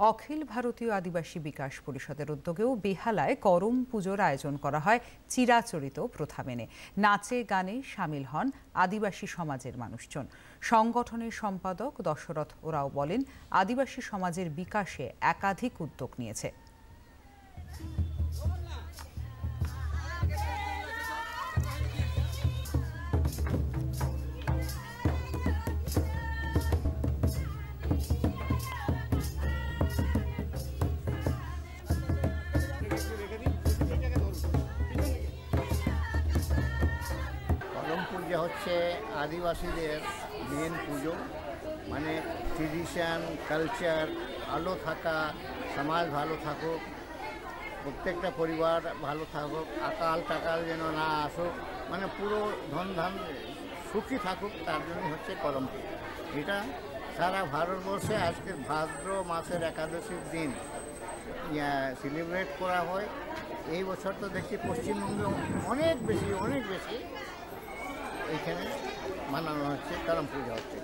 অখিল ভারতীয় আদিবাসী বিকাশ পরিষদের উদ্যোগেও বেহালায় করম পুজোর আয়োজন করা হয় চিরাচরিত প্রথা মেনে। নাচে গানে সামিল হন আদিবাসী সমাজের মানুষজন। সংগঠনের সম্পাদক দশরথ ওরাও বলেন, আদিবাসী সমাজের বিকাশে একাধিক উদ্যোগ নিয়েছে। করম পূজা হচ্ছে আদিবাসীদের মেন পুজো, মানে ট্রেডিশন কালচার ভালো থাকা, সমাজ ভালো থাকুক, প্রত্যেকটা পরিবার ভালো থাকুক, আকাল টাকাল যেন না আসুক, মানে পুরো ধনধান সুখী থাকুক, তার জন্য হচ্ছে করম পূজা। এটা সারা ভারতবর্ষে আজকে ভাদ্র মাসের একাদশীর দিন সেলিব্রেট করা হয়। এই বছর তো দেখছি পশ্চিমবঙ্গে অনেক বেশি এইখানে মানানো হচ্ছে, করম পূজা হচ্ছে।